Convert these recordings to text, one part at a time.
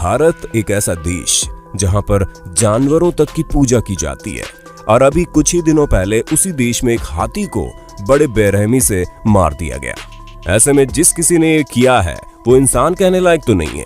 भारत एक ऐसा देश जहां पर जानवरों तक की पूजा की जाती है और अभी कुछ ही दिनों पहले उसी देश में एक हाथी को बड़े बेरहमी से मार दिया गया। ऐसे में जिस किसी ने ये किया है वो इंसान कहने लायक तो नहीं है।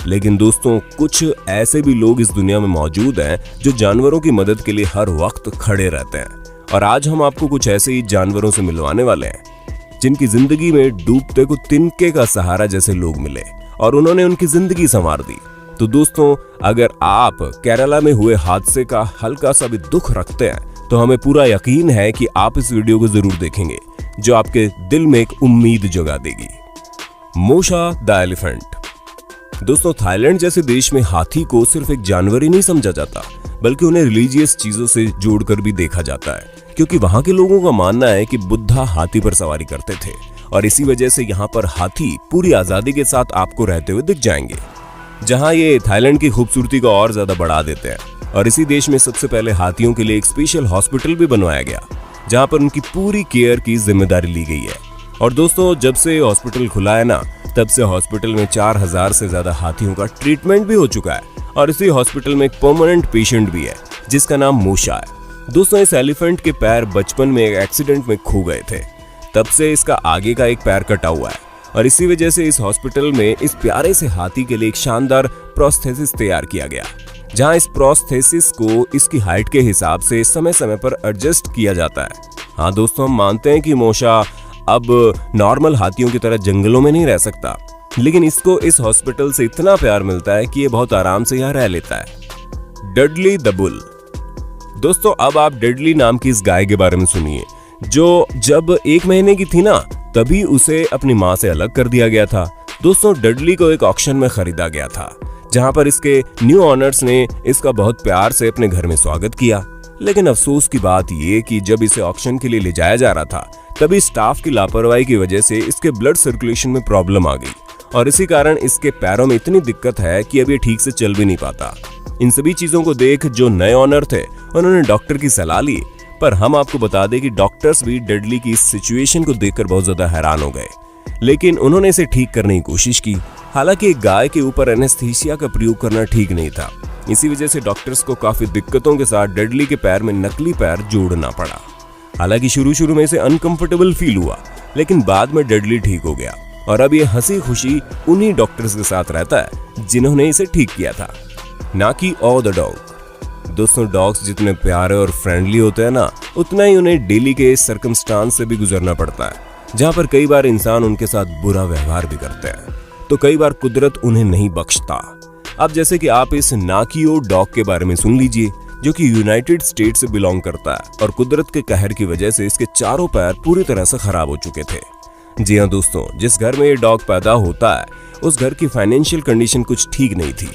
लेकिन दोस्तों, कुछ ऐसे भी लोग इस दुनिया में मौजूद हैं जो जानवरों की मदद के लिए हर वक्त खड़े रहते हैं। और आज हम आपको कुछ ऐसे ही जानवरों से मिलवाने वाले हैं जिनकी जिंदगी में डूबते को तिनके का सहारा जैसे लोग मिले और उन्होंने उनकी जिंदगी संवार दी। तो दोस्तों, अगर आप केरला में हुए हादसे का हल्का सा भी दुख रखते हैं तो हमें पूरा यकीन है कि आप इस वीडियो को जरूर देखेंगे जो आपके दिल में एक उम्मीद जगा देगी। मोशा द एलिफेंट। दोस्तों, थाईलैंड जैसे देश में हाथी को सिर्फ एक जानवर ही नहीं समझा जाता बल्कि उन्हें रिलीजियस चीजों से जोड़कर भी देखा जाता है, क्योंकि वहां के लोगों का मानना है कि बुद्धा हाथी पर सवारी करते थे और इसी वजह से यहाँ पर हाथी पूरी आजादी के साथ आपको रहते हुए दिख जाएंगे, जहां ये थाईलैंड की खूबसूरती को और ज्यादा बढ़ा देते हैं। और इसी देश में सबसे पहले हाथियों के लिए एक स्पेशल हॉस्पिटल भी बनवाया गया जहां पर उनकी पूरी केयर की जिम्मेदारी ली गई है। और दोस्तों, जब से हॉस्पिटल खुला है ना, तब से हॉस्पिटल में 4000 से ज्यादा हाथियों का ट्रीटमेंट भी हो चुका है और इसी हॉस्पिटल में एक परमानेंट पेशेंट भी है जिसका नाम मोशा है। दोस्तों, इस एलिफेंट के पैर बचपन में एक एक्सीडेंट में खो गए थे, तब से इसका आगे का एक पैर कटा हुआ है और इसी वजह से इस हॉस्पिटल में इस प्यारे से हाथी के लिए एक शानदार प्रोस्थेसिस तैयार किया गया, जहां इस प्रोस्थेसिस को इसकी हाइट के हिसाब से समय समय पर एडजस्ट किया जाता है। हाँ दोस्तों, हम मानते हैं कि मोशा अब नॉर्मल हाथियों की तरह जंगलों में नहीं रह सकता, लेकिन इसको इस हॉस्पिटल से इतना प्यार मिलता है कि ये बहुत आराम से यहाँ रह लेता है। Dudley the bull. दोस्तों, अब आप डडली नाम की इस गाय के बारे में सुनिए जो जब 1 महीने की थी ना, तभी उसे अपनी माँ से अलग कर दिया गया था। दोस्तों, डडली को एक ऑक्शन में खरीदा गया था जहां पर इसके न्यू ऑनर्स ने इसका बहुत प्यार से अपने घर में स्वागत किया। लेकिन अफसोस की बात यह कि जब इसे ऑक्शन के लिए ले जाया जा रहा था तभी स्टाफ की लापरवाही की वजह से इसके ब्लड सर्कुलेशन में प्रॉब्लम आ गई और इसी कारण इसके पैरों में इतनी दिक्कत है कि अब ये ठीक से चल भी नहीं पाता। इन सभी चीजों को देख जो नए ऑनर थे उन्होंने डॉक्टर की सलाह ली, पर हम आपको बता दें कि डॉक्टर्स भी डडली की इस सिचुएशन को देखकर बहुत ज्यादा हैरान हो गए, लेकिन उन्होंने इसे ठीक करने की कोशिश की। हालांकि एक गाय के ऊपर एनेस्थीसिया का प्रयोग करना ठीक नहीं था, इसी वजह से डॉक्टर्स को काफी दिक्कतों के साथ डडली के पैर में नकली पैर जोड़ना पड़ा। हालांकि शुरू में इसे अनकंफर्टेबल फील हुआ, लेकिन बाद में डडली ठीक हो गया और अब ये हंसी खुशी उन्हीं डॉक्टर्स के साथ रहता है जिन्होंने इसे ठीक किया था, ना कि ऑ द डॉग। दोस्तों, डॉग्स जितने प्यारे और फ्रेंडली होते हैं ना, उतना ही उन्हें डेली के सर्कमस्टांस से भी गुजरना पड़ता है, जहां पर कई बार इंसान उनके साथ बुरा व्यवहार भी करते हैं, तो कई बार कुदरत उन्हें नहीं बख्शता। अब जैसे कि आप इस नाकियो डॉग के बारे में सुन लीजिए जो कि यूनाइटेड स्टेट से बिलोंग करता है और कुदरत के कहर की वजह से इसके चारों पैर पूरी तरह से खराब हो चुके थे। जी हाँ दोस्तों, जिस घर में ये डॉग पैदा होता है उस घर की फाइनेंशियल कंडीशन कुछ ठीक नहीं थी,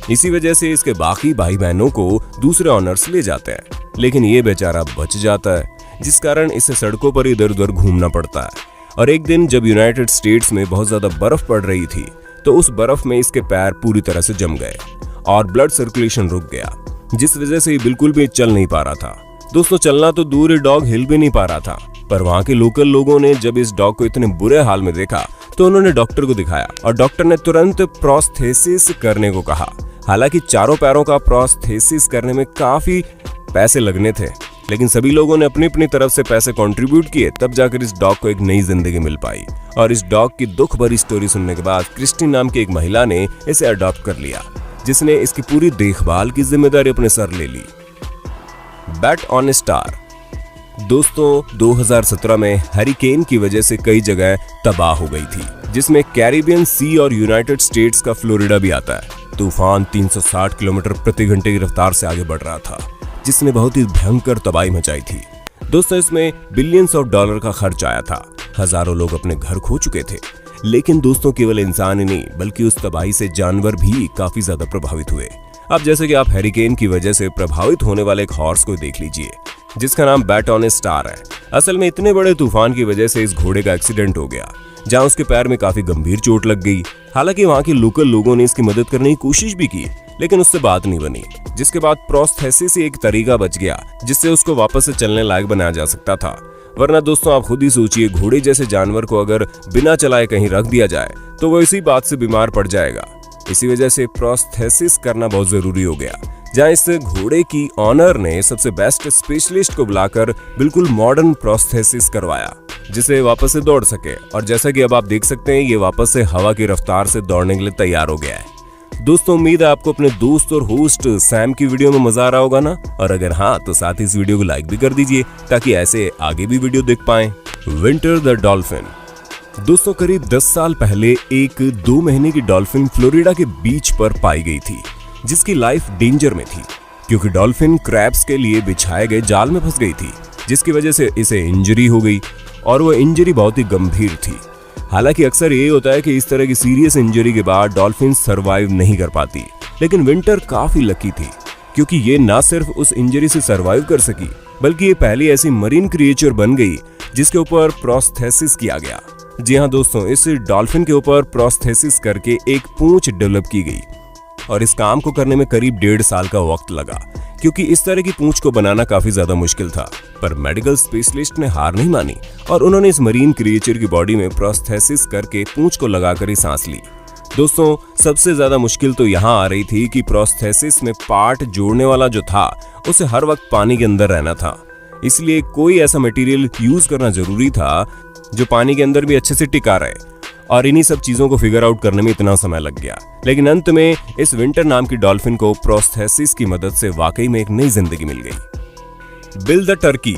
इसी वजह से इसके बाकी भाई बहनों को दूसरे ऑनर्स ले जाते हैं, लेकिन ये बेचारा बच जाता है, जिस कारण इसे सड़कों पर इधर उधर घूमना पड़ता है। और एक दिन जब यूनाइटेड स्टेट्स में बहुत ज्यादा बर्फ पड़ रही थी तो उस बर्फ में इसके पैर पूरी तरह से जम गए और ब्लड सर्कुलेशन रुक गया, जिस वजह से ये बिल्कुल भी चल नहीं पा रहा था। दोस्तों, चलना तो दूर, ये डॉग हिल भी नहीं पा रहा था, पर वहां के लोकल लोगों ने जब इस डॉग को इतने बुरे हाल में देखा तो उन्होंने डॉक्टर को दिखाया और डॉक्टर ने तुरंत प्रोस्थेसिस करने को कहा। हालांकि चारों पैरों का प्रोस्थेसिस करने में काफी पैसे लगने थे, लेकिन सभी लोगों ने अपनी अपनी तरफ से पैसे कंट्रीब्यूट किए, तब जाकर इस डॉग को एक नई जिंदगी मिल पाई। और इस डॉग की दुख भरी स्टोरी सुनने के बाद क्रिस्टी नाम की एक महिला ने इसे अडॉप्ट कर लिया, जिसने इसकी पूरी देखभाल की जिम्मेदारी अपने सर ले ली। Bat on a star. दोस्तों, 2017 में हरिकेन की वजह से कई जगह तबाह हो गई थी, जिसमें कैरिबियन सी और यूनाइटेड स्टेट्स का फ्लोरिडा भी आता है। तूफान 360 किलोमीटर प्रति घंटे की रफ्तार से आगे बढ़ रहा था, जिसने बहुत ही भयंकर तबाही मचाई थी। दोस्तों, इसमें बिलियंस ऑफ डॉलर का खर्च आया था, हजारों लोग अपने घर खो चुके थे। लेकिन दोस्तों, केवल इंसान ही नहीं बल्कि उस तबाही से जानवर भी काफी ज्यादा प्रभावित हुए। अब जैसे कि आप हैरिकेन की वजह से प्रभावित होने वाले एक हॉर्स को देख लीजिए जिसका नाम बैट ऑन ए स्टार है। असल में इतने बड़े तूफान की वजह से इस घोड़े का एक्सीडेंट हो गया, जहां उसके पैर में काफी गंभीर चोट लग गई। हालांकि वहां के लोकल लोगों ने इसकी मदद करने की कोशिश भी की, लेकिन उससे बात नहीं बनी, जिसके बाद प्रोस्थेसिस एक तरीका बच गया जिससे उसको वापस से चलने लायक बनाया जा सकता था। वरना दोस्तों आप खुद ही सोचिए, घोड़े जैसे जानवर को अगर बिना चलाए कहीं रख दिया जाए तो वो इसी बात से बीमार पड़ जाएगा। इसी वजह से प्रोस्थेसिस करना बहुत जरूरी हो गया, जहां इस घोड़े की ऑनर ने सबसे बेस्ट स्पेशलिस्ट को बुलाकर बिल्कुल मॉडर्न प्रोस्थेसिस करवाया, जिसे वापस से दौड़ सके। और जैसा कि अब आप देख सकते हैं, ये वापस से हवा की रफ्तार से दौड़ने के लिए तैयार हो गया है। दोस्तों, उम्मीद है आपको अपने दोस्त और होस्ट सैम की वीडियो में मजा आ रहा होगा ना, और अगर हाँ तो साथ ही इस वीडियो को लाइक भी कर दीजिए ताकि ऐसे आगे भी वीडियो देख पाएं। Winter the dolphin. दोस्तों, करीब 10 साल पहले एक 2 महीने की डॉल्फिन फ्लोरिडा के बीच पर पाई गई थी, जिसकी लाइफ डेंजर में थी क्योंकि डॉल्फिन क्रैब्स के लिए बिछाए गए जाल में फंस गई थी, जिसकी वजह से इसे इंजरी हो गई और वो इंजरी बहुत ही गंभीर थी। हालांकि अक्सर ये होता है कि इस तरह की सीरियस इंजरी के बाद डॉल्फिन सरवाइव नहीं कर पाती, लेकिन विंटर काफी लकी थी क्योंकि ये ना सिर्फ उस इंजरी से सरवाइव कर सकी, बल्कि ये पहली ऐसी मरीन क्रिएचर बन गई जिसके ऊपर प्रोस्थेसिस किया गया। जी हाँ दोस्तों, इस डॉल्फिन के ऊपर प्रोस्थेसिस करके एक पूंछ डेवलप की गई और इस काम को करने में करीब 1.5 साल का वक्त लगा क्योंकि इस तरह की पूंछ को बनाना काफी ज्यादा मुश्किल था। पर मेडिकल स्पेशलिस्ट ने हार नहीं मानी और उन्होंने इस मरीन क्रिएचर की बॉडी में प्रोस्थेसिस करके पूंछ को लगाकर ही सांस ली। दोस्तों, सबसे ज्यादा मुश्किल तो यहाँ आ रही थी कि प्रोस्थेसिस में पार्ट जोड़ने वाला जो था उसे हर वक्त पानी के अंदर रहना था, इसलिए कोई ऐसा मटेरियल यूज करना जरूरी था जो पानी के अंदर भी अच्छे से टिका रहे, और इन्हीं सब चीजों को फिगर आउट करने में इतना समय लग गया। लेकिन अंत में इस विंटर नाम की डॉल्फिन को प्रोस्थेसिस की मदद से वाकई में एक नई जिंदगी मिल गई। Bill the Turkey.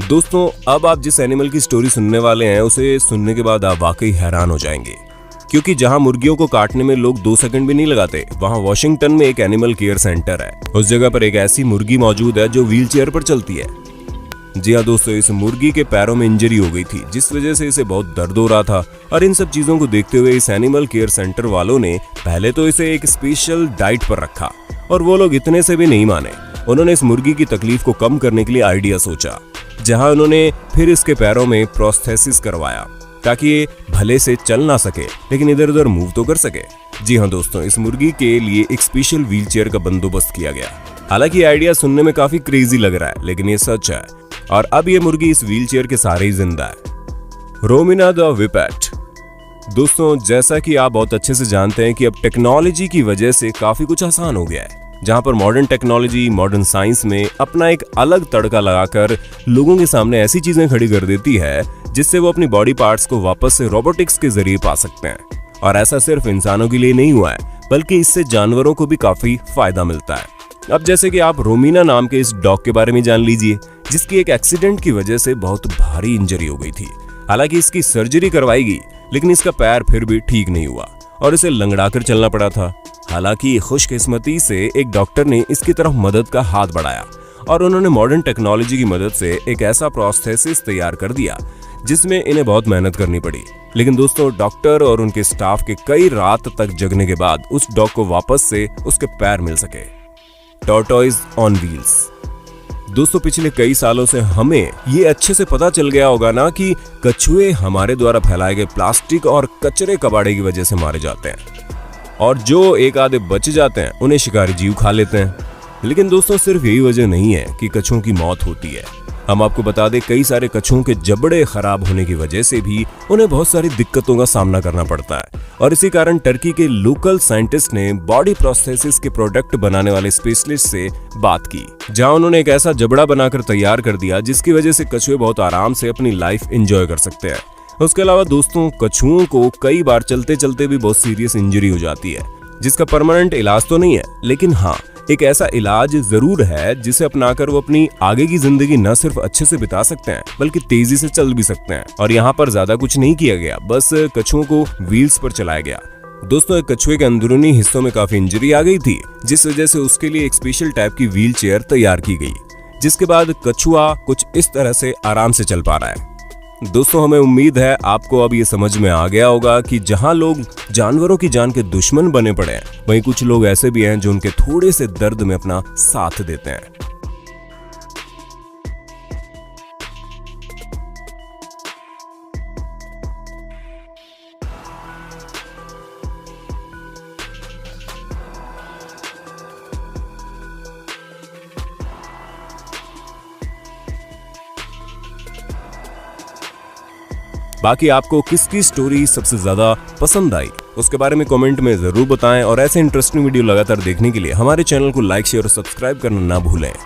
दोस्तों, अब आप जिस एनिमल की स्टोरी सुनने वाले हैं उसे सुनने के बाद आप वाकई हैरान हो जाएंगे, क्योंकि जहां मुर्गियों को काटने में लोग 2 सेकंड भी नहीं लगाते, वहां वॉशिंगटन में एक एनिमल केयर सेंटर है। उस जगह पर एक ऐसी मुर्गी मौजूद है जो व्हील चेयर पर चलती है। जी हाँ दोस्तों, इस मुर्गी के पैरों में इंजरी हो गई थी, जिस वजह से इसे बहुत दर्द हो रहा था। और इन सब चीजों को देखते हुए इस एनिमल केयर सेंटर वालों ने पहले तो इसे एक स्पेशल डाइट पर रखा, और वो लोग इतने से भी नहीं माने। उन्होंने इस मुर्गी की तकलीफ को कम करने के लिए आइडिया सोचा, जहां उन्होंने फिर इसके पैरों में प्रोस्थेसिस करवाया ताकि ये भले से चल ना सके लेकिन इधर उधर मूव तो कर सके। जी हाँ दोस्तों, इस मुर्गी के लिए एक स्पेशल व्हील चेयर का बंदोबस्त किया गया। हालांकि आइडिया सुनने में काफी क्रेजी लग रहा है, लेकिन ये सच है, और अब ये मुर्गी इस व्हीलचेयर के सहारे ही जिंदा है। रोमिना द व्हिपेट। दोस्तों, जैसा कि आप बहुत अच्छे से जानते हैं कि अब टेक्नोलॉजी की वजह से काफी कुछ आसान हो गया है, जहां पर मॉडर्न टेक्नोलॉजी मॉडर्न साइंस में अपना एक अलग तड़का लगाकर लोगों के सामने ऐसी चीजें खड़ी कर देती है जिससे वो अपनी बॉडी पार्ट्स को वापस से रोबोटिक्स के जरिए पा सकते हैं। और ऐसा सिर्फ इंसानों के लिए नहीं हुआ है, बल्कि इससे जानवरों को भी काफी फायदा मिलता है। अब जैसे कि आप रोमिना नाम के इस डॉग के बारे में जान लीजिए, जिसकी एक एक्सीडेंट की वजह से बहुत भारी इंजरी हो गई थी। हालांकि इसकी सर्जरी करवाई गई, लेकिन इसका पैर फिर भी ठीक नहीं हुआ और इसे लंगड़ाकर चलना पड़ा था। हालांकि खुशकिस्मती से एक डॉक्टर ने इसकी तरफ मदद का हाथ बढ़ाया और उन्होंने मॉडर्न टेक्नोलॉजी की मदद से एक ऐसा प्रोस्थेसिस तैयार कर दिया जिसमें इन्हें बहुत मेहनत करनी पड़ी। लेकिन दोस्तों, डॉक्टर और उनके स्टाफ के कई रात तक जगने के बाद उस डॉग को वापस से उसके पैर मिल सके। Tortoise on wheels. दोस्तों, पिछले कई सालों से हमें ये अच्छे से पता चल गया होगा ना कि कछुए हमारे द्वारा फैलाए गए प्लास्टिक और कचरे कबाड़े की वजह से मारे जाते हैं, और जो एक आधे बच जाते हैं उन्हें शिकारी जीव खा लेते हैं। लेकिन दोस्तों, सिर्फ यही वजह नहीं है कि कछुओं की मौत होती है। हम आपको बता दें, कई सारे कछुओं के जबड़े खराब होने की वजह से भी उन्हें बहुत सारी दिक्कतों का सामना करना पड़ता है, और इसी कारण टर्की के लोकल साइंटिस्ट ने बॉडी प्रोस्थेसिस के प्रोडक्ट बनाने वाले स्पेशलिस्ट से बात की, जहां उन्होंने एक ऐसा जबड़ा बनाकर तैयार कर दिया जिसकी वजह से कछुए बहुत आराम से अपनी लाइफ एंजॉय कर सकते हैं। उसके अलावा दोस्तों, कछुओं को कई बार चलते चलते भी बहुत सीरियस इंजरी हो जाती है, जिसका परमानेंट इलाज तो नहीं है, लेकिन हाँ, एक ऐसा इलाज जरूर है जिसे अपनाकर वो अपनी आगे की जिंदगी न सिर्फ अच्छे से बिता सकते हैं बल्कि तेजी से चल भी सकते हैं। और यहाँ पर ज्यादा कुछ नहीं किया गया, बस कछुओं को व्हील्स पर चलाया गया। दोस्तों, एक कछुए के अंदरूनी हिस्सों में काफी इंजरी आ गई थी, जिस वजह से उसके लिए एक स्पेशल टाइप की व्हील चेयर तैयार की गई, जिसके बाद कछुआ कुछ इस तरह से आराम से चल पा रहा है। दोस्तों, हमें उम्मीद है आपको अब ये समझ में आ गया होगा कि जहां लोग जानवरों की जान के दुश्मन बने पड़े हैं, वहीं कुछ लोग ऐसे भी हैं जो उनके थोड़े से दर्द में अपना साथ देते हैं। बाकी आपको किसकी स्टोरी सबसे ज्यादा पसंद आई उसके बारे में कमेंट में जरूर बताएं और ऐसे इंटरेस्टिंग वीडियो लगातार देखने के लिए हमारे चैनल को लाइक शेयर और सब्सक्राइब करना ना भूलें।